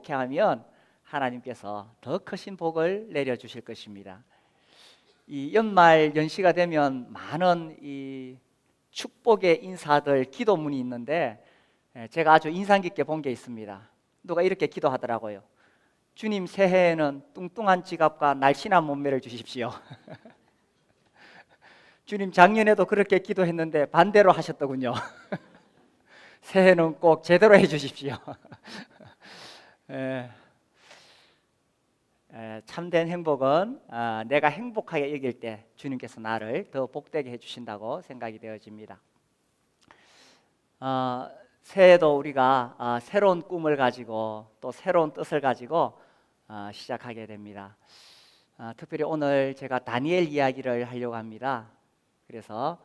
행복해하면 하나님께서 더 크신 복을 내려주실 것입니다. 이 연말 연시가 되면 많은 이 축복의 인사들, 기도문이 있는데 제가 아주 인상 깊게 본 게 있습니다. 누가 이렇게 기도하더라고요. 주님, 새해에는 뚱뚱한 지갑과 날씬한 몸매를 주십시오. 주님, 작년에도 그렇게 기도했는데 반대로 하셨더군요. 새해는 꼭 제대로 해 주십시오. 참된 행복은 내가 행복하게 여길 때 주님께서 나를 더 복되게 해주신다고 생각이 되어집니다. 새해도 우리가 새로운 꿈을 가지고 또 새로운 뜻을 가지고 시작하게 됩니다. 특별히 오늘 제가 다니엘 이야기를 하려고 합니다. 그래서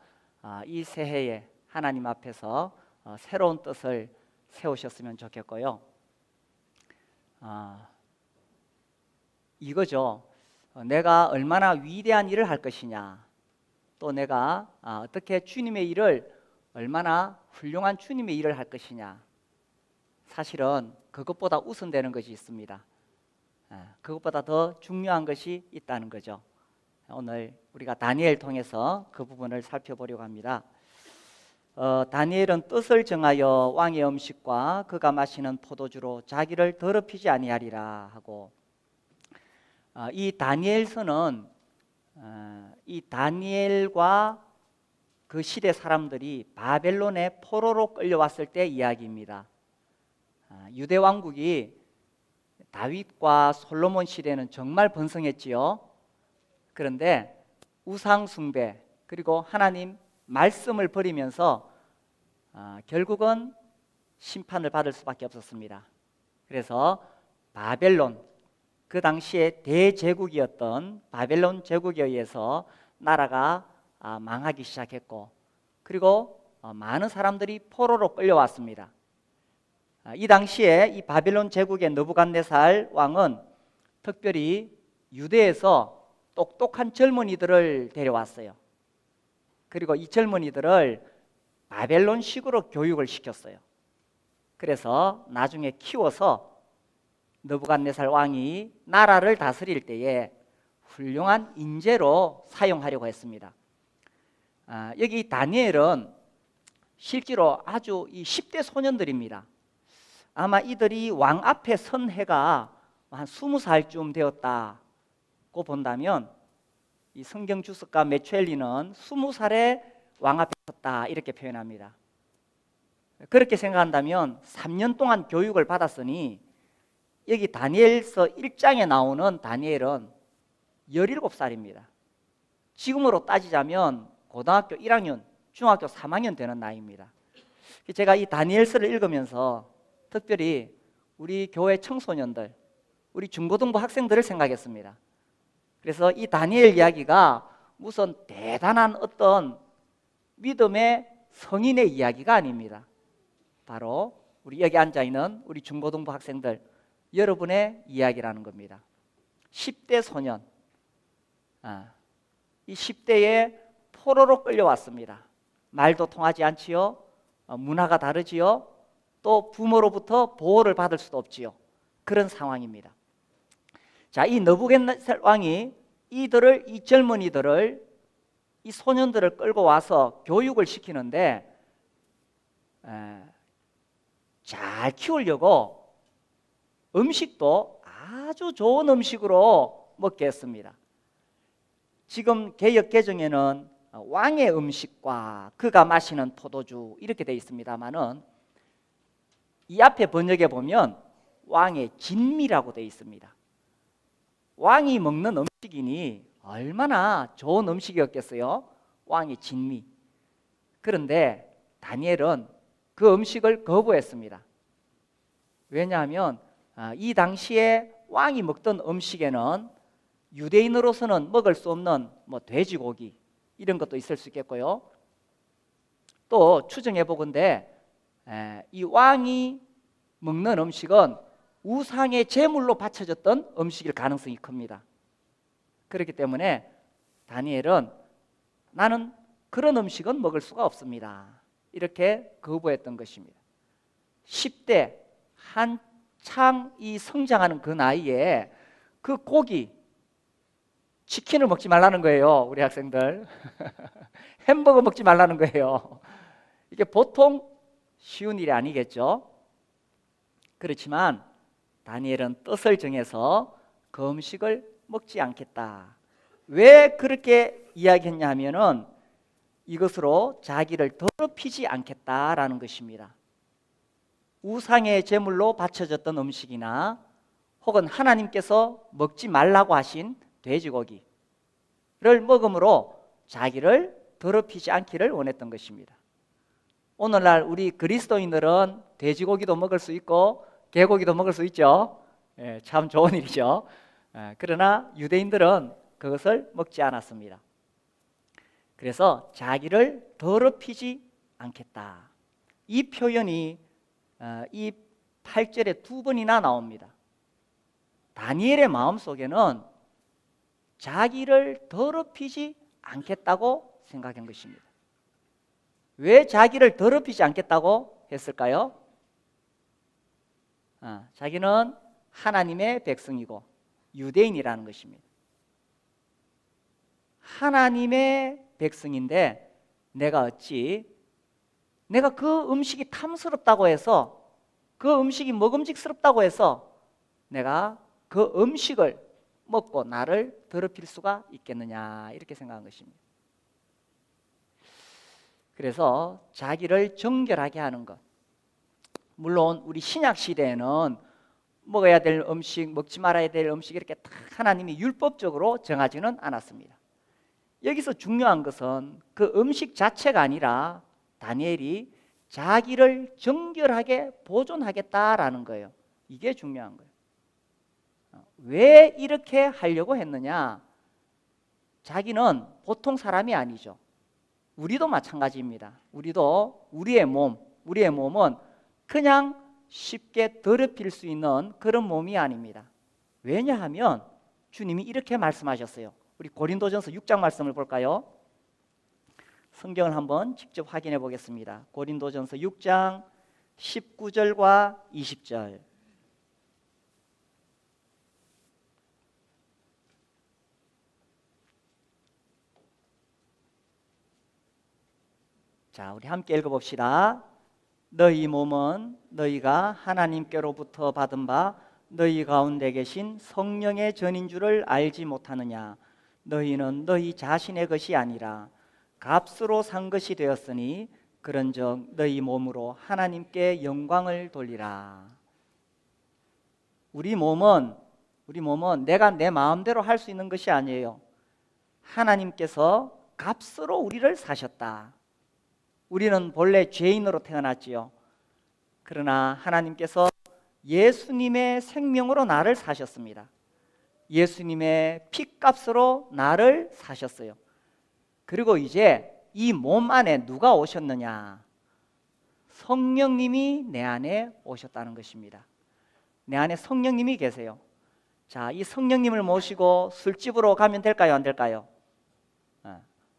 이 새해에 하나님 앞에서 새로운 뜻을 세우셨으면 좋겠고요. 이거죠. 내가 얼마나 위대한 일을 할 것이냐, 또 내가 어떻게 주님의 일을, 얼마나 훌륭한 주님의 일을 할 것이냐. 사실은 그것보다 우선되는 것이 있습니다. 그것보다 더 중요한 것이 있다는 거죠. 오늘 우리가 다니엘 통해서 그 부분을 살펴보려고 합니다. 다니엘은 뜻을 정하여 왕의 음식과 그가 마시는 포도주로 자기를 더럽히지 아니하리라 하고, 이 다니엘서는 이 다니엘과 그 시대 사람들이 바벨론의 포로로 끌려왔을 때 이야기입니다. 유대 왕국이 다윗과 솔로몬 시대는 정말 번성했지요. 그런데 우상 숭배 그리고 하나님 말씀을 버리면서 결국은 심판을 받을 수밖에 없었습니다. 그래서 바벨론, 그 당시에 대제국이었던 바벨론 제국에 의해서 나라가 망하기 시작했고, 그리고 많은 사람들이 포로로 끌려왔습니다. 이 당시에 이 바벨론 제국의 느부갓네살 왕은 특별히 유대에서 똑똑한 젊은이들을 데려왔어요. 그리고 이 젊은이들을 바벨론식으로 교육을 시켰어요. 그래서 나중에 키워서 느부갓네살 왕이 나라를 다스릴 때에 훌륭한 인재로 사용하려고 했습니다. 여기 다니엘은 실제로 아주 이 10대 소년들입니다. 아마 이들이 왕 앞에 선 해가 한 20살쯤 되었다고 본다면, 이 성경 주석가 메추엘리는 20살에 왕 앞에 섰다 이렇게 표현합니다. 그렇게 생각한다면 3년 동안 교육을 받았으니 여기 다니엘서 1장에 나오는 다니엘은 17살입니다. 지금으로 따지자면 고등학교 1학년, 중학교 3학년 되는 나이입니다. 제가 이 다니엘서를 읽으면서 특별히 우리 교회 청소년들, 우리 중고등부 학생들을 생각했습니다. 그래서 이 다니엘 이야기가 무슨 대단한 어떤 믿음의 성인의 이야기가 아닙니다. 바로 우리 여기 앉아있는 우리 중고등부 학생들, 여러분의 이야기라는 겁니다. 10대 소년, 이 10대에 포로로 끌려왔습니다. 말도 통하지 않지요, 문화가 다르지요, 또 부모로부터 보호를 받을 수도 없지요. 그런 상황입니다. 자, 이 느부갓네살 왕이 이 젊은이들을, 이 소년들을 끌고 와서 교육을 시키는데 잘 키우려고 음식도 아주 좋은 음식으로 먹게 했습니다. 지금 개역 개정에는 왕의 음식과 그가 마시는 포도주 이렇게 되어 있습니다만은, 이 앞에 번역에 보면 왕의 진미라고 되어 있습니다. 왕이 먹는 음식이니 얼마나 좋은 음식이었겠어요? 왕의 진미. 그런데 다니엘은 그 음식을 거부했습니다. 왜냐하면 이 당시에 왕이 먹던 음식에는 유대인으로서는 먹을 수 없는 돼지고기 이런 것도 있을 수 있겠고요. 또 추정해 보건대 이 왕이 먹는 음식은 우상의 제물로 바쳐졌던 음식일 가능성이 큽니다. 그렇기 때문에 다니엘은 나는 그런 음식은 먹을 수가 없습니다, 이렇게 거부했던 것입니다. 10대 한 한창 이 성장하는 그 나이에 그 고기, 치킨을 먹지 말라는 거예요. 우리 학생들. 햄버거 먹지 말라는 거예요. 이게 보통 쉬운 일이 아니겠죠. 그렇지만 다니엘은 뜻을 정해서 그 음식을 먹지 않겠다. 왜 그렇게 이야기했냐 하면은 이것으로 자기를 더럽히지 않겠다라는 것입니다. 우상의 제물로 바쳐졌던 음식이나 혹은 하나님께서 먹지 말라고 하신 돼지고기를 먹음으로 자기를 더럽히지 않기를 원했던 것입니다. 오늘날 우리 그리스도인들은 돼지고기도 먹을 수 있고 개고기도 먹을 수 있죠. 참 좋은 일이죠. 그러나 유대인들은 그것을 먹지 않았습니다. 그래서 자기를 더럽히지 않겠다. 이 표현이 이 8절에 두 번이나 나옵니다. 다니엘의 마음속에는 자기를 더럽히지 않겠다고 생각한 것입니다. 왜 자기를 더럽히지 않겠다고 했을까요? 자기는 하나님의 백성이고 유대인이라는 것입니다. 하나님의 백성인데 내가 그 음식이 탐스럽다고 해서, 그 음식이 먹음직스럽다고 해서 내가 그 음식을 먹고 나를 더럽힐 수가 있겠느냐, 이렇게 생각한 것입니다. 그래서 자기를 정결하게 하는 것, 물론 우리 신약 시대에는 먹어야 될 음식, 먹지 말아야 될 음식 이렇게 다 하나님이 율법적으로 정하지는 않았습니다. 여기서 중요한 것은 그 음식 자체가 아니라 다니엘이 자기를 정결하게 보존하겠다라는 거예요. 이게 중요한 거예요. 왜 이렇게 하려고 했느냐? 자기는 보통 사람이 아니죠. 우리도 마찬가지입니다. 우리도 우리의 몸은 그냥 쉽게 더럽힐 수 있는 그런 몸이 아닙니다. 왜냐하면 주님이 이렇게 말씀하셨어요. 우리 고린도전서 6장 말씀을 볼까요? 성경을 한번 직접 확인해 보겠습니다. 고린도전서 6장 19절과 20절. 자, 우리 함께 읽어봅시다. 너희 몸은 너희가 하나님께로부터 받은 바 너희 가운데 계신 성령의 전인 줄을 알지 못하느냐? 너희는 너희 자신의 것이 아니라 값으로 산 것이 되었으니 그런즉 너희 몸으로 하나님께 영광을 돌리라. 우리 몸은 내가 내 마음대로 할 수 있는 것이 아니에요. 하나님께서 값으로 우리를 사셨다. 우리는 본래 죄인으로 태어났지요. 그러나 하나님께서 예수님의 생명으로 나를 사셨습니다. 예수님의 피값으로 나를 사셨어요. 그리고 이제 이 몸 안에 누가 오셨느냐? 성령님이 내 안에 오셨다는 것입니다. 내 안에 성령님이 계세요. 자, 이 성령님을 모시고 술집으로 가면 될까요? 안 될까요?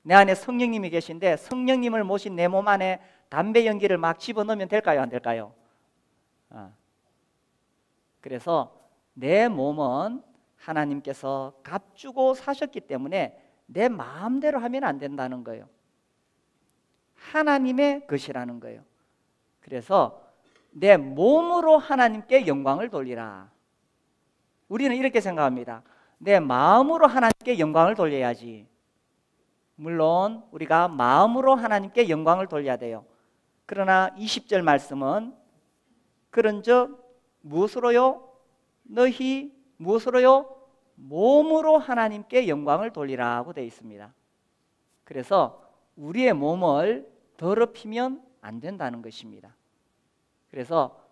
내 안에 성령님이 계신데 성령님을 모신 내 몸 안에 담배 연기를 막 집어넣으면 될까요? 안 될까요? 그래서 내 몸은 하나님께서 값주고 사셨기 때문에 내 마음대로 하면 안 된다는 거예요. 하나님의 것이라는 거예요. 그래서 내 몸으로 하나님께 영광을 돌리라. 우리는 이렇게 생각합니다. 내 마음으로 하나님께 영광을 돌려야지. 물론 우리가 마음으로 하나님께 영광을 돌려야 돼요. 그러나 20절 말씀은 그런즉 무엇으로요? 너희 무엇으로요? 몸으로 하나님께 영광을 돌리라고 되어 있습니다. 그래서 우리의 몸을 더럽히면 안 된다는 것입니다. 그래서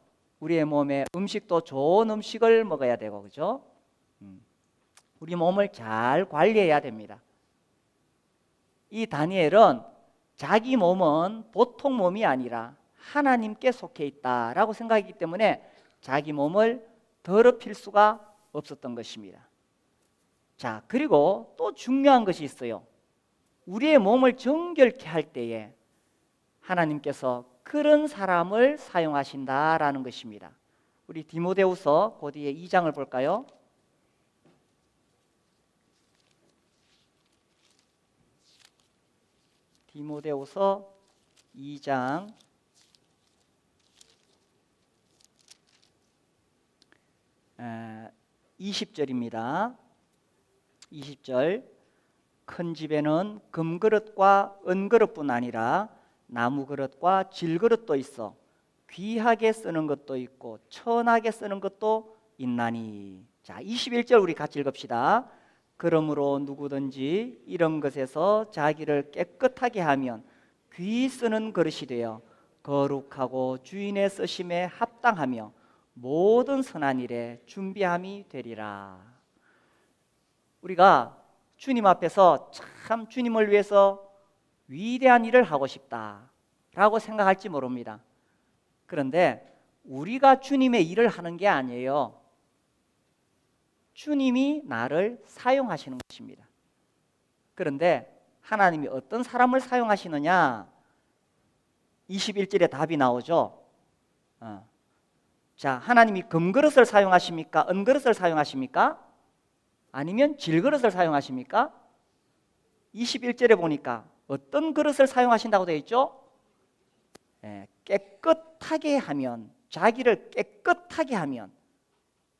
우리의 몸에 음식도 좋은 음식을 먹어야 되고, 그죠? 우리 몸을 잘 관리해야 됩니다. 이 다니엘은 자기 몸은 보통 몸이 아니라 하나님께 속해 있다라고 생각했기 때문에 자기 몸을 더럽힐 수가 없었던 것입니다. 자, 그리고 또 중요한 것이 있어요. 우리의 몸을 정결케 할 때에 하나님께서 그런 사람을 사용하신다라는 것입니다. 우리 디모데후서 그 뒤에 2장을 볼까요? 디모데후서 2장 20절입니다. 20절. 큰 집에는 금그릇과 은그릇뿐 아니라 나무그릇과 질그릇도 있어 귀하게 쓰는 것도 있고 천하게 쓰는 것도 있나니. 자, 21절 우리 같이 읽읍시다. 그러므로 누구든지 이런 것에서 자기를 깨끗하게 하면 귀 쓰는 그릇이 되어 거룩하고 주인의 쓰심에 합당하며 모든 선한 일에 준비함이 되리라. 우리가 주님 앞에서 참 주님을 위해서 위대한 일을 하고 싶다라고 생각할지 모릅니다. 그런데 우리가 주님의 일을 하는 게 아니에요. 주님이 나를 사용하시는 것입니다. 그런데 하나님이 어떤 사람을 사용하시느냐? 21절에 답이 나오죠. 자, 하나님이 금그릇을 사용하십니까? 은그릇을 사용하십니까? 아니면 질그릇을 사용하십니까? 21절에 보니까 어떤 그릇을 사용하신다고 되어 있죠? 깨끗하게 하면, 자기를 깨끗하게 하면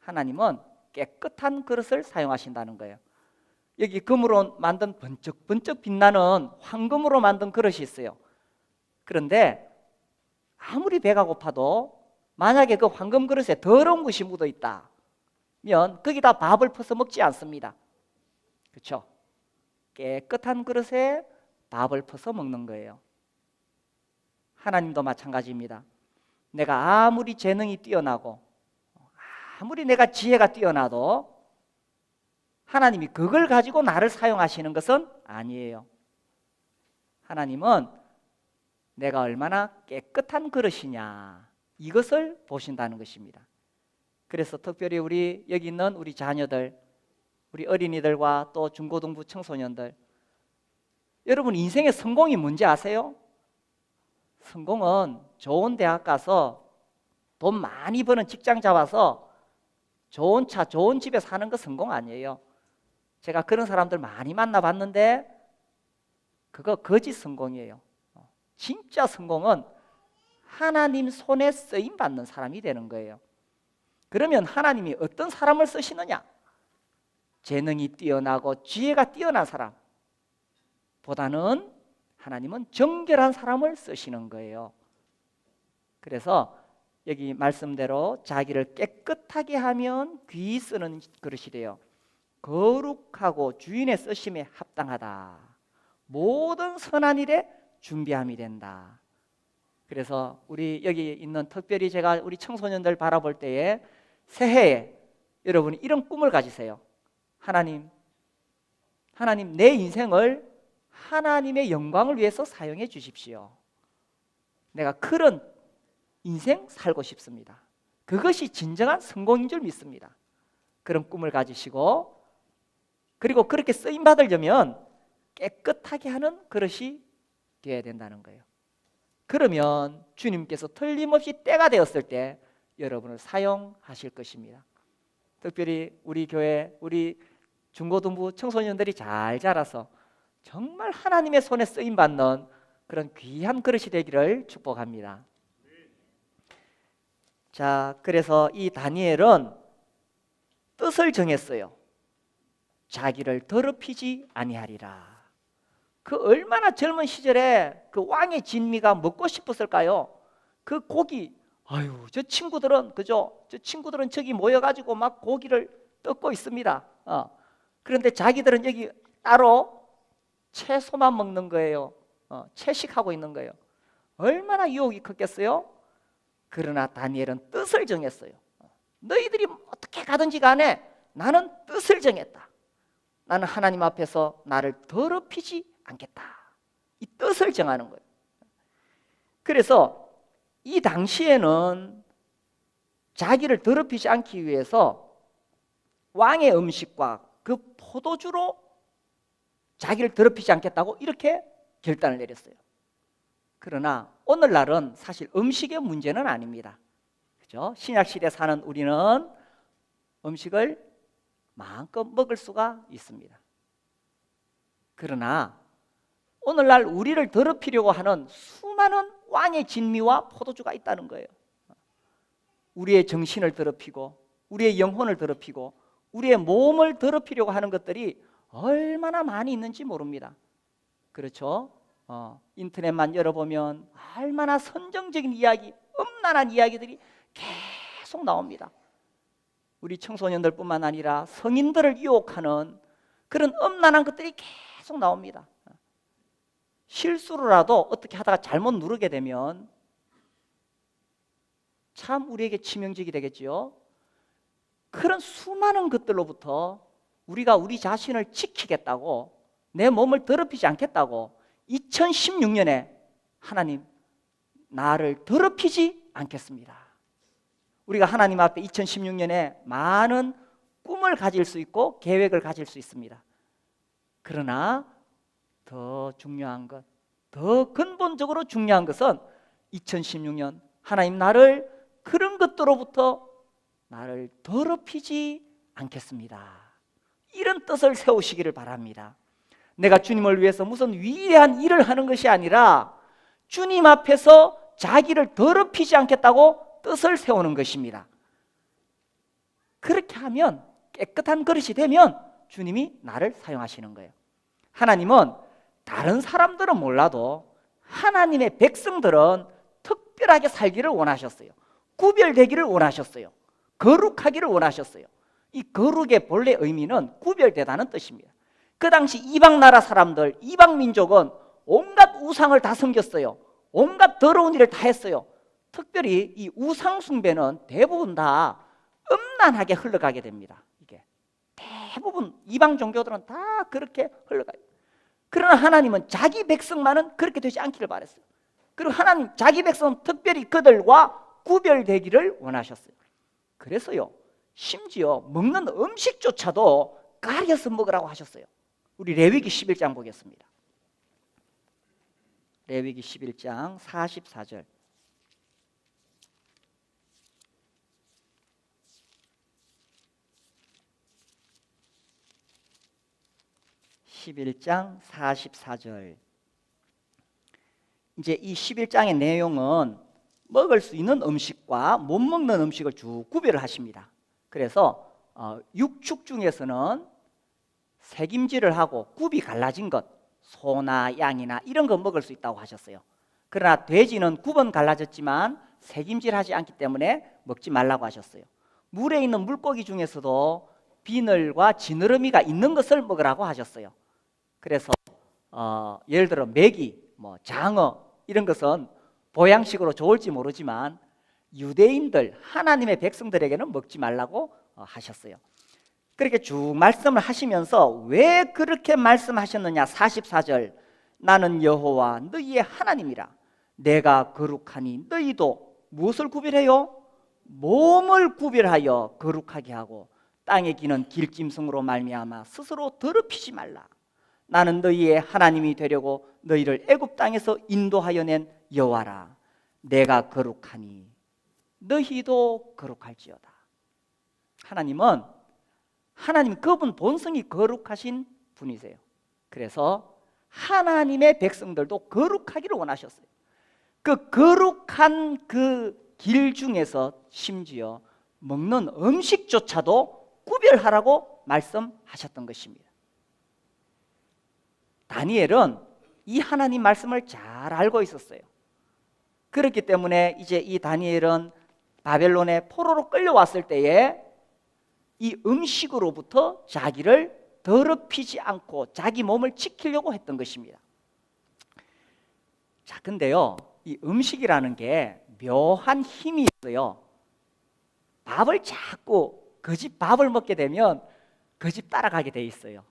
하나님은 깨끗한 그릇을 사용하신다는 거예요. 여기 금으로 만든 번쩍번쩍 빛나는 황금으로 만든 그릇이 있어요. 그런데 아무리 배가 고파도 만약에 그 황금 그릇에 더러운 것이 묻어 있다면 거기다 밥을 퍼서 먹지 않습니다. 그렇죠? 깨끗한 그릇에 밥을 퍼서 먹는 거예요. 하나님도 마찬가지입니다. 내가 아무리 재능이 뛰어나고 아무리 내가 지혜가 뛰어나도 하나님이 그걸 가지고 나를 사용하시는 것은 아니에요. 하나님은 내가 얼마나 깨끗한 그릇이냐, 이것을 보신다는 것입니다. 그래서 특별히 우리 여기 있는 우리 자녀들, 우리 어린이들과 또 중고등부 청소년들, 여러분 인생의 성공이 뭔지 아세요? 성공은 좋은 대학 가서 돈 많이 버는 직장 잡아서 좋은 차, 좋은 집에 사는 거 성공 아니에요. 제가 그런 사람들 많이 만나봤는데 그거 거짓 성공이에요. 진짜 성공은 하나님 손에 쓰임 받는 사람이 되는 거예요. 그러면 하나님이 어떤 사람을 쓰시느냐? 재능이 뛰어나고 지혜가 뛰어난 사람 보다는 하나님은 정결한 사람을 쓰시는 거예요. 그래서 여기 말씀대로 자기를 깨끗하게 하면 귀 쓰는 그릇이 돼요. 거룩하고 주인의 쓰심에 합당하다. 모든 선한 일에 준비함이 된다. 그래서 우리 여기 있는 특별히 제가 우리 청소년들 바라볼 때에 새해에 여러분이 이런 꿈을 가지세요. 하나님 내 인생을 하나님의 영광을 위해서 사용해 주십시오. 내가 그런 인생 살고 싶습니다. 그것이 진정한 성공인 줄 믿습니다. 그런 꿈을 가지시고, 그리고 그렇게 쓰임 받으려면 깨끗하게 하는 그릇이 되어야 된다는 거예요. 그러면 주님께서 틀림없이 때가 되었을 때 여러분을 사용하실 것입니다. 특별히 우리 교회, 우리 중고등부 청소년들이 잘 자라서 정말 하나님의 손에 쓰임 받는 그런 귀한 그릇이 되기를 축복합니다. 자, 그래서 이 다니엘은 뜻을 정했어요. 자기를 더럽히지 아니하리라. 그 얼마나 젊은 시절에 그 왕의 진미가 먹고 싶었을까요? 그 고기, 아유, 저 친구들은 그죠? 저 친구들은 저기 모여가지고 막 고기를 뜯고 있습니다. 그런데 자기들은 여기 따로 채소만 먹는 거예요. 채식하고 있는 거예요. 얼마나 유혹이 컸겠어요? 그러나 다니엘은 뜻을 정했어요. 너희들이 어떻게 가든지 간에 나는 뜻을 정했다. 나는 하나님 앞에서 나를 더럽히지 않겠다. 이 뜻을 정하는 거예요. 그래서 이 당시에는 자기를 더럽히지 않기 위해서 왕의 음식과 그 포도주로 자기를 더럽히지 않겠다고 이렇게 결단을 내렸어요. 그러나 오늘날은 사실 음식의 문제는 아닙니다. 그죠? 신약 시대 사는 우리는 음식을 마음껏 먹을 수가 있습니다. 그러나 오늘날 우리를 더럽히려고 하는 수많은 왕의 진미와 포도주가 있다는 거예요. 우리의 정신을 더럽히고 우리의 영혼을 더럽히고 우리의 몸을 더럽히려고 하는 것들이 얼마나 많이 있는지 모릅니다. 그렇죠? 인터넷만 열어보면 얼마나 선정적인 이야기, 음란한 이야기들이 계속 나옵니다. 우리 청소년들뿐만 아니라 성인들을 유혹하는 그런 음란한 것들이 계속 나옵니다. 실수로라도 어떻게 하다가 잘못 누르게 되면 참 우리에게 치명적이 되겠지요. 그런 수많은 것들로부터 우리가 우리 자신을 지키겠다고, 내 몸을 더럽히지 않겠다고 2016년에 하나님, 나를 더럽히지 않겠습니다. 우리가 하나님 앞에 2016년에 많은 꿈을 가질 수 있고 계획을 가질 수 있습니다. 그러나 더 중요한 것, 더 근본적으로 중요한 것은 2016년 하나님, 나를 그런 것들로부터 나를 더럽히지 않겠습니다. 이런 뜻을 세우시기를 바랍니다. 내가 주님을 위해서 무슨 위대한 일을 하는 것이 아니라 주님 앞에서 자기를 더럽히지 않겠다고 뜻을 세우는 것입니다. 그렇게 하면, 깨끗한 그릇이 되면 주님이 나를 사용하시는 거예요. 하나님은 다른 사람들은 몰라도 하나님의 백성들은 특별하게 살기를 원하셨어요. 구별되기를 원하셨어요. 거룩하기를 원하셨어요. 이 거룩의 본래 의미는 구별되다는 뜻입니다. 그 당시 이방 나라 사람들, 이방 민족은 온갖 우상을 다 섬겼어요. 온갖 더러운 일을 다 했어요. 특별히 이 우상 숭배는 대부분 다 음란하게 흘러가게 됩니다. 이게 대부분 이방 종교들은 다 그렇게 흘러가요. 그러나 하나님은 자기 백성만은 그렇게 되지 않기를 바랬어요. 그리고 하나님, 자기 백성은 특별히 그들과 구별되기를 원하셨어요. 그래서요, 심지어 먹는 음식조차도 가려서 먹으라고 하셨어요. 우리 레위기 11장 보겠습니다. 레위기 11장 44절. 11장 44절. 이제 이 11장의 내용은 먹을 수 있는 음식과 못 먹는 음식을 쭉 구별을 하십니다. 그래서 육축 중에서는 색임질을 하고 굽이 갈라진 것, 소나 양이나 이런 거 먹을 수 있다고 하셨어요. 그러나 돼지는 굽은 갈라졌지만 색임질하지 않기 때문에 먹지 말라고 하셨어요. 물에 있는 물고기 중에서도 비늘과 지느러미가 있는 것을 먹으라고 하셨어요. 그래서 예를 들어 메기, 장어 이런 것은 보양식으로 좋을지 모르지만 유대인들, 하나님의 백성들에게는 먹지 말라고 하셨어요. 그렇게 쭉 말씀을 하시면서 왜 그렇게 말씀하셨느냐. 44절. 나는 여호와 너희의 하나님이라. 내가 거룩하니 너희도 무엇을 구별해요? 몸을 구별하여 거룩하게 하고 땅에 기는 길짐승으로 말미암아 스스로 더럽히지 말라. 나는 너희의 하나님이 되려고 너희를 애굽 땅에서 인도하여 낸 여호와라. 내가 거룩하니 너희도 거룩할지어다. 하나님 그분 본성이 거룩하신 분이세요. 그래서 하나님의 백성들도 거룩하기를 원하셨어요. 그 거룩한 그 길 중에서 심지어 먹는 음식조차도 구별하라고 말씀하셨던 것입니다. 다니엘은 이 하나님 말씀을 잘 알고 있었어요. 그렇기 때문에 이제 이 다니엘은 바벨론에 포로로 끌려왔을 때에 이 음식으로부터 자기를 더럽히지 않고 자기 몸을 지키려고 했던 것입니다. 자, 근데요, 이 음식이라는 게 묘한 힘이 있어요. 밥을 자꾸 그 집 밥을 먹게 되면 그 집 따라가게 돼 있어요.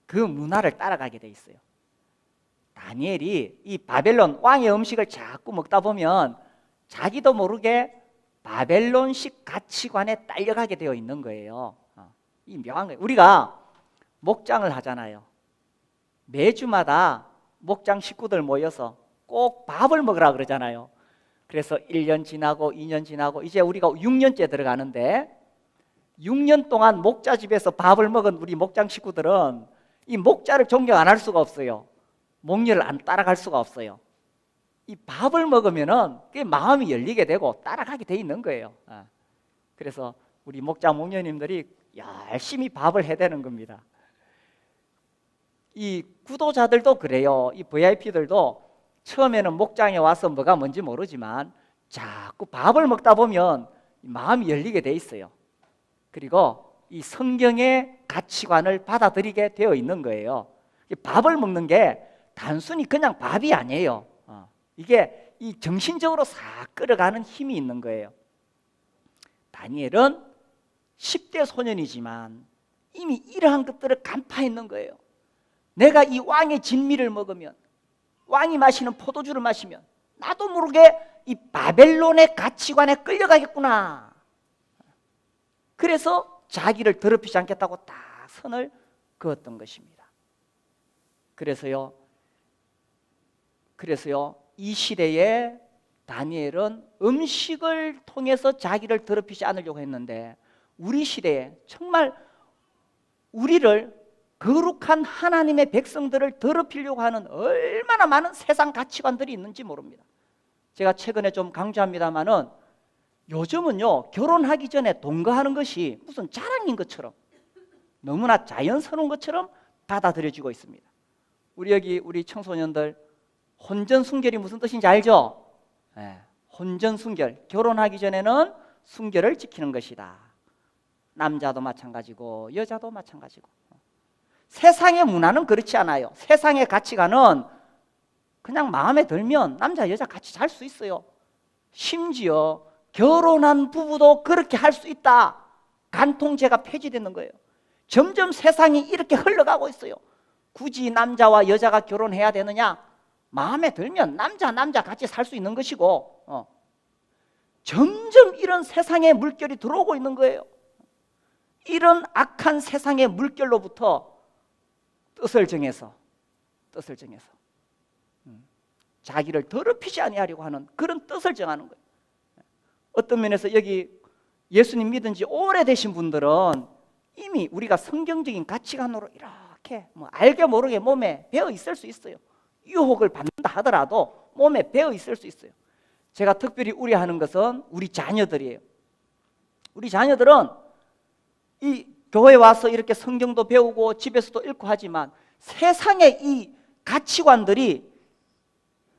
그 문화를 따라가게 돼 있어요. 다니엘이 이 바벨론 왕의 음식을 자꾸 먹다 보면 자기도 모르게 바벨론식 가치관에 딸려가게 되어 있는 거예요. 이 묘한 거예요. 우리가 목장을 하잖아요. 매주마다 목장 식구들 모여서 꼭 밥을 먹으라 그러잖아요. 그래서 1년 지나고 2년 지나고 이제 우리가 6년째 들어가는데 6년 동안 목자 집에서 밥을 먹은 우리 목장 식구들은 이 목자를 존경 안 할 수가 없어요. 목녀를 안 따라갈 수가 없어요. 이 밥을 먹으면은 그게 마음이 열리게 되고 따라가게 돼 있는 거예요. 그래서 우리 목자 목녀님들이 열심히 밥을 해대는 겁니다. 이 구도자들도 그래요. 이 VIP들도 처음에는 목장에 와서 뭐가 뭔지 모르지만 자꾸 밥을 먹다 보면 마음이 열리게 돼 있어요. 그리고 이 성경의 가치관을 받아들이게 되어 있는 거예요. 밥을 먹는 게 단순히 그냥 밥이 아니에요. 이게 이 정신적으로 싹 끌어가는 힘이 있는 거예요. 다니엘은 10대 소년이지만 이미 이러한 것들을 간파했는 거예요. 내가 이 왕의 진미를 먹으면, 왕이 마시는 포도주를 마시면 나도 모르게 이 바벨론의 가치관에 끌려가겠구나. 그래서 자기를 더럽히지 않겠다고 딱 선을 그었던 것입니다. 그래서요 이 시대에 다니엘은 음식을 통해서 자기를 더럽히지 않으려고 했는데 우리 시대에 정말 우리를 거룩한 하나님의 백성들을 더럽히려고 하는 얼마나 많은 세상 가치관들이 있는지 모릅니다. 제가 최근에 좀 강조합니다마는 요즘은요 결혼하기 전에 동거하는 것이 무슨 자랑인 것처럼 너무나 자연스러운 것처럼 받아들여지고 있습니다. 우리 청소년들 혼전순결이 무슨 뜻인지 알죠? 혼전순결, 결혼하기 전에는 순결을 지키는 것이다. 남자도 마찬가지고 여자도 마찬가지고. 세상의 문화는 그렇지 않아요. 세상의 가치관은 그냥 마음에 들면 남자 여자 같이 잘 수 있어요. 심지어 결혼한 부부도 그렇게 할 수 있다. 간통죄가 폐지되는 거예요. 점점 세상이 이렇게 흘러가고 있어요. 굳이 남자와 여자가 결혼해야 되느냐? 마음에 들면 남자 같이 살 수 있는 것이고 점점 이런 세상의 물결이 들어오고 있는 거예요. 이런 악한 세상의 물결로부터 뜻을 정해서 자기를 더럽히지 아니하려고 하는 그런 뜻을 정하는 거예요. 어떤 면에서 여기 예수님 믿은 지 오래되신 분들은 이미 우리가 성경적인 가치관으로 이렇게 알게 모르게 몸에 배어 있을 수 있어요. 유혹을 받는다 하더라도 몸에 배어 있을 수 있어요. 제가 특별히 우려하는 것은 우리 자녀들이에요. 우리 자녀들은 이 교회 와서 이렇게 성경도 배우고 집에서도 읽고 하지만 세상의 이 가치관들이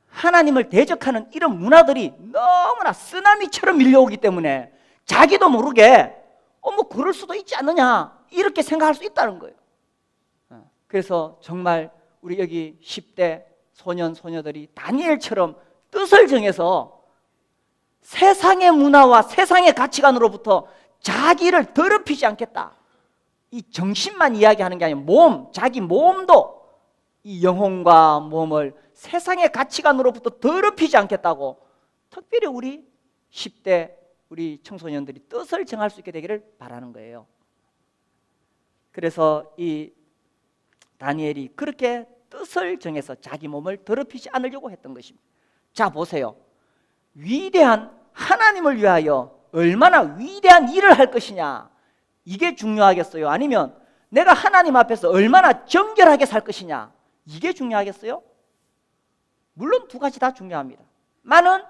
하나님을 대적하는 이런 문화들이 너무나 쓰나미처럼 밀려오기 때문에 자기도 모르게 뭐 그럴 수도 있지 않느냐 이렇게 생각할 수 있다는 거예요. 그래서 정말 우리 여기 10대 소년 소녀들이 다니엘처럼 뜻을 정해서 세상의 문화와 세상의 가치관으로부터 자기를 더럽히지 않겠다. 이 정신만 이야기하는 게 아니라 자기 몸도 이 영혼과 몸을 세상의 가치관으로부터 더럽히지 않겠다고 특별히 우리 10대 우리 청소년들이 뜻을 정할 수 있게 되기를 바라는 거예요. 그래서 이 다니엘이 그렇게 뜻을 정해서 자기 몸을 더럽히지 않으려고 했던 것입니다. 자 보세요. 위대한 하나님을 위하여 얼마나 위대한 일을 할 것이냐 이게 중요하겠어요? 아니면 내가 하나님 앞에서 얼마나 정결하게 살 것이냐 이게 중요하겠어요? 물론 두 가지 다 중요합니다. 나는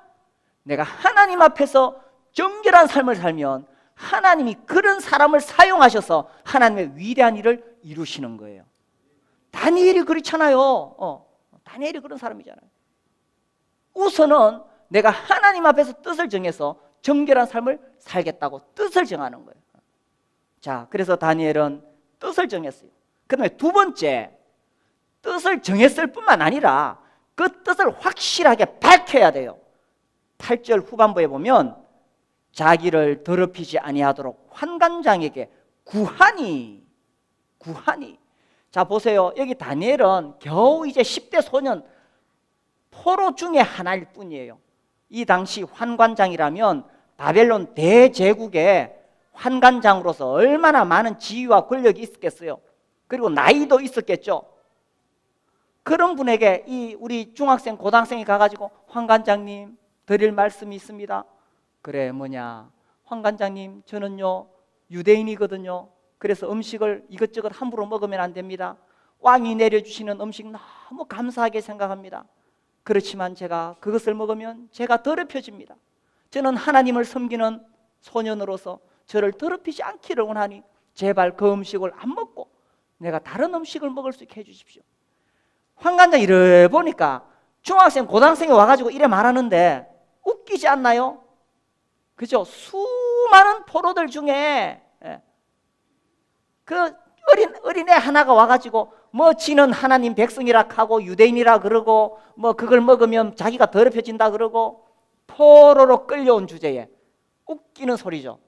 내가 하나님 앞에서 정결한 삶을 살면 하나님이 그런 사람을 사용하셔서 하나님의 위대한 일을 이루시는 거예요. 다니엘이 그렇잖아요. 다니엘이 그런 사람이잖아요. 우선은 내가 하나님 앞에서 뜻을 정해서 정결한 삶을 살겠다고 뜻을 정하는 거예요. 자, 그래서 다니엘은 뜻을 정했어요. 그 다음에 두 번째, 뜻을 정했을 뿐만 아니라 그 뜻을 확실하게 밝혀야 돼요. 8절 후반부에 보면 자기를 더럽히지 아니하도록 환관장에게 구하니. 자 보세요. 여기 다니엘은 겨우 이제 10대 소년 포로 중에 하나일 뿐이에요. 이 당시 환관장이라면 바벨론 대제국의 환관장으로서 얼마나 많은 지위와 권력이 있었겠어요. 그리고 나이도 있었겠죠. 그런 분에게 이 우리 중학생 고등학생이 가가지고 환관장님 드릴 말씀이 있습니다. 그래, 뭐냐, 황관장님, 저는요 유대인이거든요. 그래서 음식을 이것저것 함부로 먹으면 안 됩니다. 왕이 내려주시는 음식 너무 감사하게 생각합니다. 그렇지만 제가 그것을 먹으면 제가 더럽혀집니다. 저는 하나님을 섬기는 소년으로서 저를 더럽히지 않기를 원하니 제발 그 음식을 안 먹고 내가 다른 음식을 먹을 수 있게 해주십시오. 황관장 이래 보니까 중학생, 고등학생이 와가지고 이래 말하는데 웃기지 않나요? 그죠? 수많은 포로들 중에 그 어린애 하나가 와가지고 뭐 지는 하나님 백성이라 하고 유대인이라 그러고 뭐 그걸 먹으면 자기가 더럽혀진다 그러고 포로로 끌려온 주제에 웃기는 소리죠.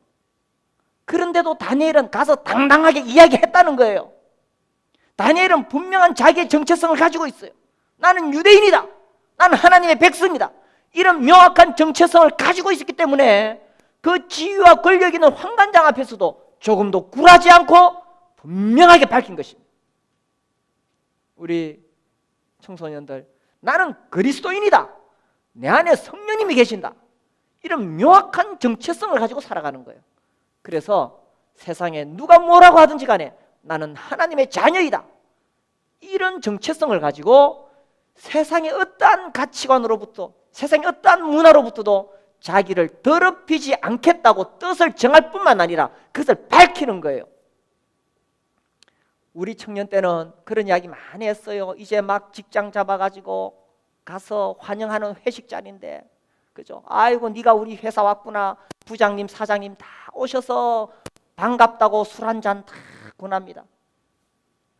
그런데도 다니엘은 가서 당당하게 이야기했다는 거예요. 다니엘은 분명한 자기의 정체성을 가지고 있어요. 나는 유대인이다. 나는 하나님의 백성이다. 이런 명확한 정체성을 가지고 있었기 때문에 그 지위와 권력 있는 황관장 앞에서도 조금도 굴하지 않고 분명하게 밝힌 것입니다. 우리 청소년들, 나는 그리스도인이다. 내 안에 성령님이 계신다. 이런 명확한 정체성을 가지고 살아가는 거예요. 그래서 세상에 누가 뭐라고 하든지 간에 나는 하나님의 자녀이다. 이런 정체성을 가지고 세상의 어떠한 가치관으로부터, 세상의 어떠한 문화로부터도 자기를 더럽히지 않겠다고 뜻을 정할 뿐만 아니라 그것을 밝히는 거예요. 우리 청년 때는 그런 이야기 많이 했어요. 이제 막 직장 잡아가지고 가서 환영하는 회식 자리인데, 그죠? 아이고 네가 우리 회사 왔구나. 부장님, 사장님 다 오셔서 반갑다고 술 한잔 다 권합니다.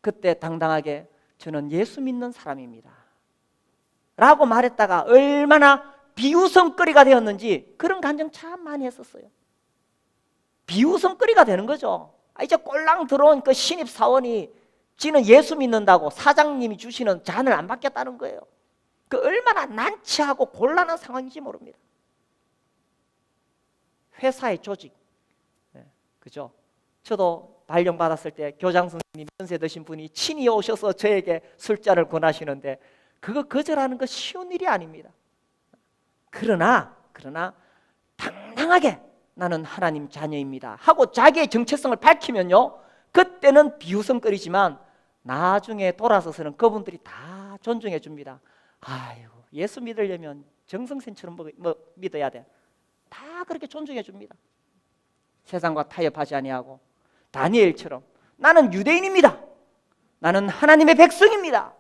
그때 당당하게 저는 예수 믿는 사람입니다 라고 말했다가 얼마나 비웃음거리가 되었는지 그런 간증 참 많이 했었어요. 비웃음거리가 되는 거죠. 이제 꼴랑 들어온 그 신입사원이 지는 예수 믿는다고 사장님이 주시는 잔을 안 받겠다는 거예요. 그 얼마나 난처하고 곤란한 상황인지 모릅니다. 회사의 조직, 그죠? 저도 발령 받았을 때 교장 선생님 연세 드신 분이 친히 오셔서 저에게 술자를 권하시는데 그거 거절하는 거 쉬운 일이 아닙니다. 그러나 당당하게 나는 하나님 자녀입니다 하고 자기의 정체성을 밝히면요, 그때는 비웃음거리지만 나중에 돌아서서는 그분들이 다 존중해 줍니다. 아이고, 예수 믿으려면 정성센처럼 믿어야 돼. 다 그렇게 존중해 줍니다. 세상과 타협하지 아니하고 다니엘처럼 나는 유대인입니다. 나는 하나님의 백성입니다.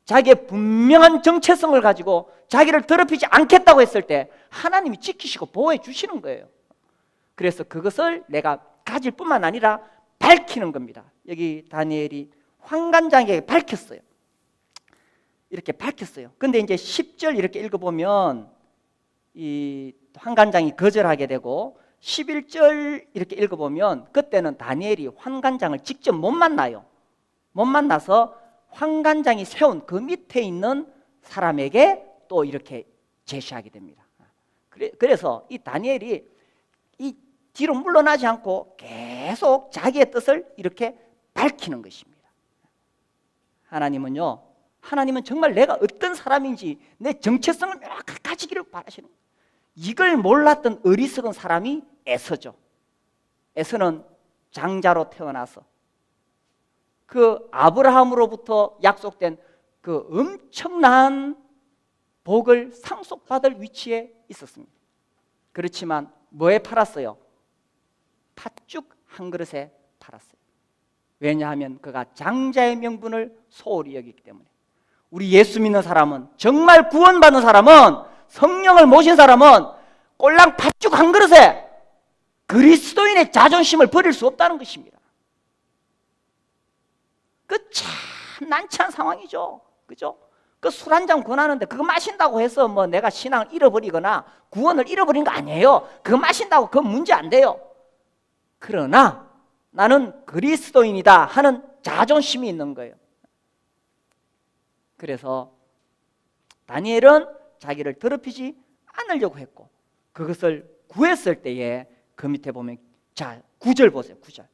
자기의 분명한 정체성을 가지고 자기를 더럽히지 않겠다고 했을 때 하나님이 지키시고 보호해 주시는 거예요. 그래서 그것을 내가 가질 뿐만 아니라 밝히는 겁니다. 여기 다니엘이 황관장에게 밝혔어요. 이렇게 밝혔어요. 근데 이제 10절 이렇게 읽어보면 이 황관장이 거절하게 되고 11절 이렇게 읽어보면 그때는 다니엘이 황관장을 직접 못 만나요. 못 만나서 황관장이 세운 그 밑에 있는 사람에게 또 이렇게 제시하게 됩니다. 그래서 이 다니엘이 이 뒤로 물러나지 않고 계속 자기의 뜻을 이렇게 밝히는 것입니다. 하나님은 정말 내가 어떤 사람인지 내 정체성을 명확하게 가지기를 바라시는 거예요. 이걸 몰랐던 어리석은 사람이 에서죠. 에서는 장자로 태어나서 그 아브라함으로부터 약속된 그 엄청난 복을 상속받을 위치에 있었습니다. 그렇지만 뭐에 팔았어요? 팥죽 한 그릇에 팔았어요. 왜냐하면 그가 장자의 명분을 소홀히 여기기 때문에. 우리 예수 믿는 사람은, 정말 구원받은 사람은, 성령을 모신 사람은 꼴랑 팥죽 한 그릇에 그리스도인의 자존심을 버릴 수 없다는 것입니다. 그 참 난처한 상황이죠. 그죠? 그 술 한 잔 권하는데 그거 마신다고 해서 뭐 내가 신앙을 잃어버리거나 구원을 잃어버린 거 아니에요. 그거 마신다고 그건 문제 안 돼요. 그러나 나는 그리스도인이다 하는 자존심이 있는 거예요. 그래서 다니엘은 자기를 더럽히지 않으려고 했고 그것을 구했을 때에 그 밑에 보면 자 9절 보세요. 9절.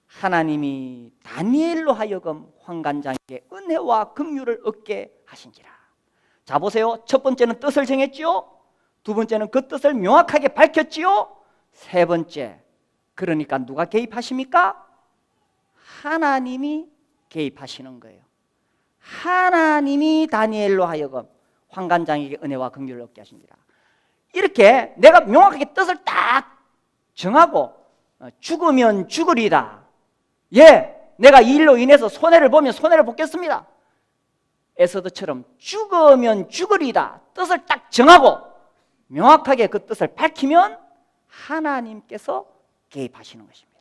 하나님이 다니엘로 하여금 황관장에게 은혜와 긍휼을 얻게 하신지라. 자 보세요. 첫 번째는 뜻을 정했지요. 두 번째는 그 뜻을 명확하게 밝혔지요. 세 번째, 그러니까 누가 개입하십니까? 하나님이 개입하시는 거예요. 하나님이 다니엘로 하여금 환관장에게 은혜와 긍휼을 얻게 하십니다. 이렇게 내가 명확하게 뜻을 딱 정하고 죽으면 죽으리다. 예, 내가 이 일로 인해서 손해를 보면 손해를 보겠습니다. 에서드처럼 죽으면 죽으리다. 뜻을 딱 정하고 명확하게 그 뜻을 밝히면 하나님께서 개입하시는 것입니다.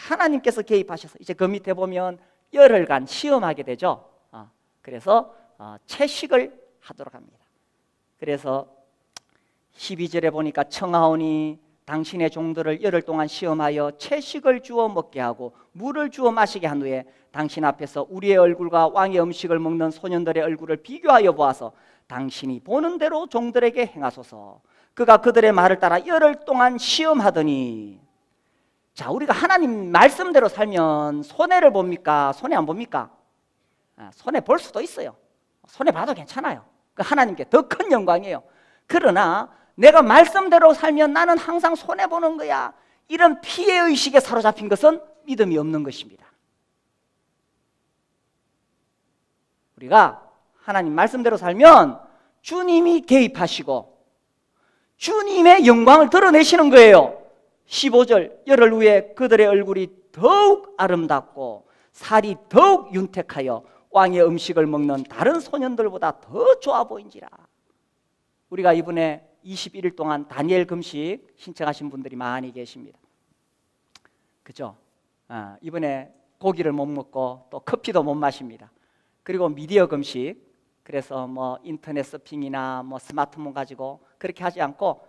하나님께서 개입하셔서 이제 그 밑에 보면 열흘간 시험하게 되죠. 그래서 채식을 하도록 합니다. 그래서 12절에 보니까 청하오니 당신의 종들을 열흘 동안 시험하여 채식을 주어 먹게 하고 물을 주어 마시게 한 후에 당신 앞에서 우리의 얼굴과 왕의 음식을 먹는 소년들의 얼굴을 비교하여 보아서 당신이 보는 대로 종들에게 행하소서. 그가 그들의 말을 따라 열흘 동안 시험하더니, 자, 우리가 하나님 말씀대로 살면 손해를 봅니까? 손해 안 봅니까? 손해 볼 수도 있어요. 손해 봐도 괜찮아요. 그 하나님께 더 큰 영광이에요. 그러나 내가 말씀대로 살면 나는 항상 손해 보는 거야, 이런 피해의식에 사로잡힌 것은 믿음이 없는 것입니다. 우리가 하나님 말씀대로 살면 주님이 개입하시고 주님의 영광을 드러내시는 거예요. 15절, 열흘 후에 그들의 얼굴이 더욱 아름답고 살이 더욱 윤택하여 왕의 음식을 먹는 다른 소년들보다 더 좋아 보인지라. 우리가 이번에 21일 동안 다니엘 금식 신청하신 분들이 많이 계십니다. 그죠? 이번에 고기를 못 먹고 또 커피도 못 마십니다. 그리고 미디어 금식, 그래서 뭐 인터넷 서핑이나 뭐 스마트폰 가지고 그렇게 하지 않고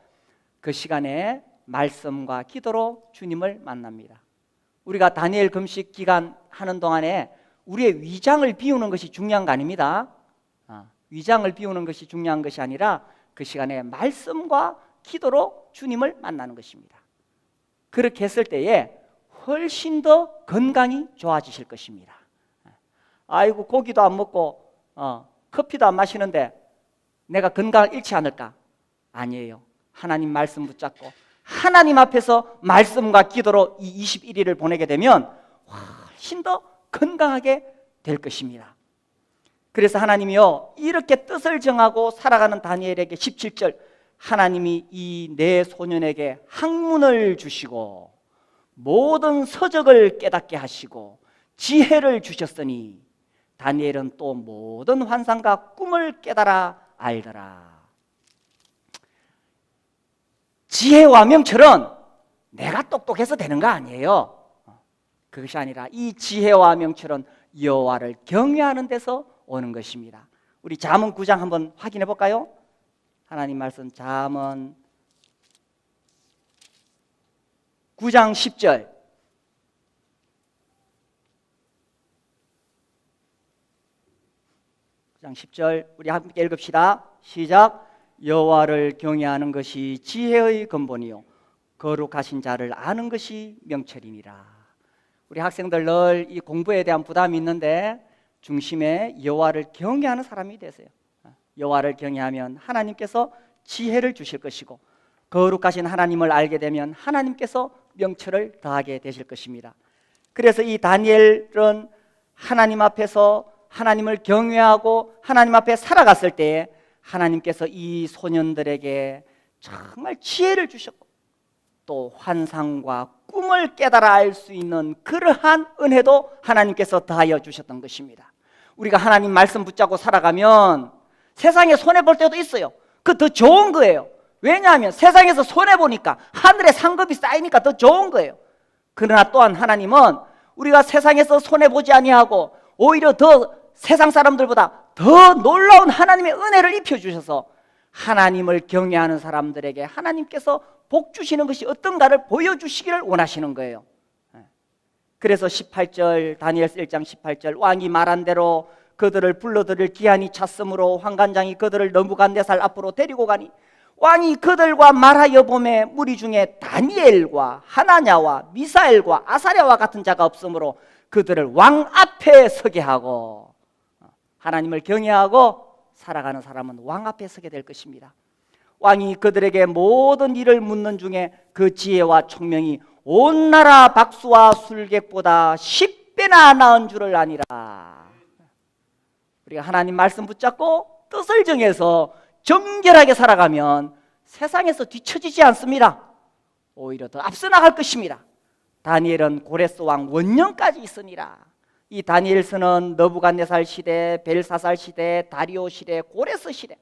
그 시간에 말씀과 기도로 주님을 만납니다. 우리가 다니엘 금식 기간 하는 동안에 우리의 위장을 비우는 것이 중요한 거 아닙니다. 위장을 비우는 것이 중요한 것이 아니라 그 시간에 말씀과 기도로 주님을 만나는 것입니다. 그렇게 했을 때에 훨씬 더 건강이 좋아지실 것입니다. 아이고, 고기도 안 먹고 커피도 안 마시는데 내가 건강을 잃지 않을까? 아니에요. 하나님 말씀 붙잡고 하나님 앞에서 말씀과 기도로 이 21일을 보내게 되면 훨씬 더 건강하게 될 것입니다. 그래서 하나님이요, 이렇게 뜻을 정하고 살아가는 다니엘에게 17절, 하나님이 이 네 소년에게 학문을 주시고 모든 서적을 깨닫게 하시고 지혜를 주셨으니 다니엘은 또 모든 환상과 꿈을 깨달아 알더라. 지혜와 명철은 내가 똑똑해서 되는 거 아니에요. 그것이 아니라 이 지혜와 명철은 여호와를 경외하는 데서 오는 것입니다. 우리 잠언 9장 한번 확인해 볼까요? 하나님 말씀 잠언 9장 10절. 9장 10절 우리 함께 읽읍시다. 시작. 여호와를 경외하는 것이 지혜의 근본이요 거룩하신 자를 아는 것이 명철이니라. 우리 학생들 늘 이 공부에 대한 부담이 있는데 중심에 여호와를 경외하는 사람이 되세요. 여호와를 경외하면 하나님께서 지혜를 주실 것이고 거룩하신 하나님을 알게 되면 하나님께서 명철을 더하게 되실 것입니다. 그래서 이 다니엘은 하나님 앞에서 하나님을 경외하고 하나님 앞에 살아갔을 때에 하나님께서 이 소년들에게 정말 지혜를 주셨고 또 환상과 꿈을 깨달아 알 수 있는 그러한 은혜도 하나님께서 더하여 주셨던 것입니다. 우리가 하나님 말씀 붙잡고 살아가면 세상에 손해볼 때도 있어요. 그 더 좋은 거예요. 왜냐하면 세상에서 손해보니까 하늘에 상급이 쌓이니까 더 좋은 거예요. 그러나 또한 하나님은 우리가 세상에서 손해보지 아니하고 오히려 더 세상 사람들보다 더 놀라운 하나님의 은혜를 입혀주셔서 하나님을 경외하는 사람들에게 하나님께서 복 주시는 것이 어떤가를 보여주시기를 원하시는 거예요. 그래서 18절 다니엘서 1장 18절 왕이 말한 대로 그들을 불러들일 기한이 찼으므로 환관장이 그들을 느부갓네살 앞으로 데리고 가니 왕이 그들과 말하여 보매 무리 중에 다니엘과 하나냐와 미사엘과 아사랴와 같은 자가 없으므로 그들을 왕 앞에 서게 하고 하나님을 경외하고 살아가는 사람은 왕 앞에 서게 될 것입니다. 왕이 그들에게 모든 일을 묻는 중에 그 지혜와 총명이 온 나라 박수와 술객보다 10배나 나은 줄을 아니라. 우리가 하나님 말씀 붙잡고 뜻을 정해서 정결하게 살아가면 세상에서 뒤처지지 않습니다. 오히려 더 앞서 나갈 것입니다. 다니엘은 고레스 왕 원년까지 있으니라. 이 다니엘서는 너부갓네살 시대, 벨사살 시대, 다리오 시대, 고레스 시대,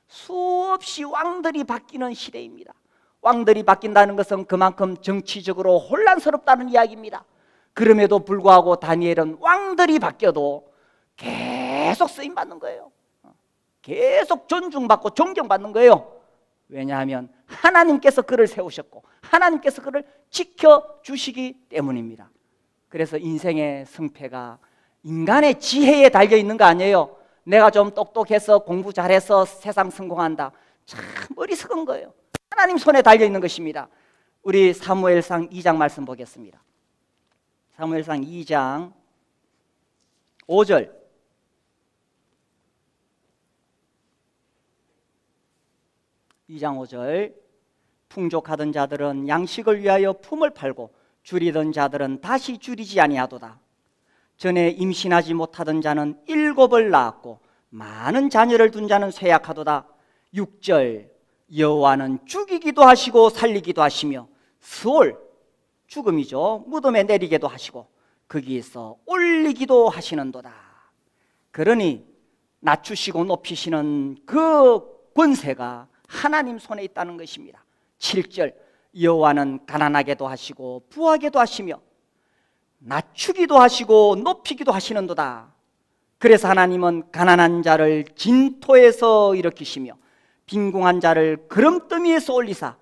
수없이 왕들이 바뀌는 시대입니다. 왕들이 바뀐다는 것은 그만큼 정치적으로 혼란스럽다는 이야기입니다. 그럼에도 불구하고 다니엘은 왕들이 바뀌어도 계속 쓰임받는 거예요. 계속 존중받고 존경받는 거예요. 왜냐하면 하나님께서 그를 세우셨고 하나님께서 그를 지켜주시기 때문입니다. 그래서 인생의 승패가 인간의 지혜에 달려있는 거 아니에요. 내가 좀 똑똑해서 공부 잘해서 세상 성공한다, 참 어리석은 거예요. 하나님 손에 달려있는 것입니다. 우리 사무엘상 2장 말씀 보겠습니다. 사무엘상 2장 5절. 풍족하던 자들은 양식을 위하여 품을 팔고 줄이던 자들은 다시 줄이지 아니하도다. 전에 임신하지 못하던 자는 7을 낳았고 많은 자녀를 둔 자는 쇠약하도다. 6절. 여호와는 죽이기도 하시고 살리기도 하시며 스올, 죽음이죠, 무덤에 내리게도 하시고 거기에서 올리기도 하시는도다. 그러니 낮추시고 높이시는 그 권세가 하나님 손에 있다는 것입니다. 7절. 여호와는 가난하게도 하시고 부하게도 하시며 낮추기도 하시고 높이기도 하시는도다. 그래서 하나님은 가난한 자를 진토에서 일으키시며 빈궁한 자를 그름더미에서 올리사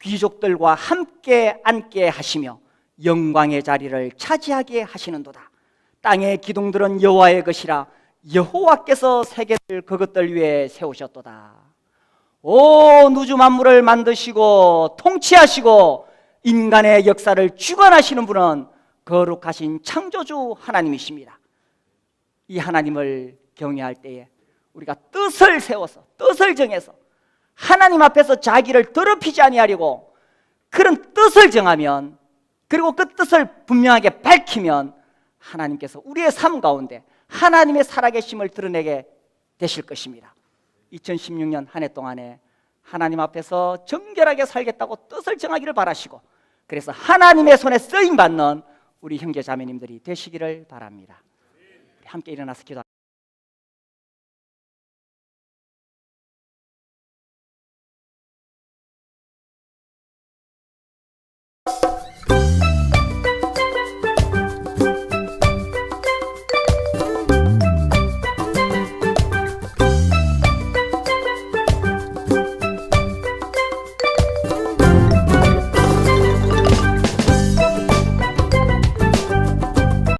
귀족들과 함께 앉게 하시며 영광의 자리를 차지하게 하시는도다. 땅의 기둥들은 여호와의 것이라 여호와께서 세계를 그것들 위에 세우셨도다. 온 우주 만물을 만드시고 통치하시고 인간의 역사를 주관하시는 분은 거룩하신 창조주 하나님이십니다. 이 하나님을 경외할 때에 우리가 뜻을 세워서 뜻을 정해서 하나님 앞에서 자기를 더럽히지 아니하려고 그런 뜻을 정하면, 그리고 그 뜻을 분명하게 밝히면 하나님께서 우리의 삶 가운데 하나님의 살아계심을 드러내게 되실 것입니다. 2016년 한 해 동안에 하나님 앞에서 정결하게 살겠다고 뜻을 정하기를 바라시고, 그래서 하나님의 손에 쓰임받는 우리 형제 자매님들이 되시기를 바랍니다. 함께 일어나서 기도합니다.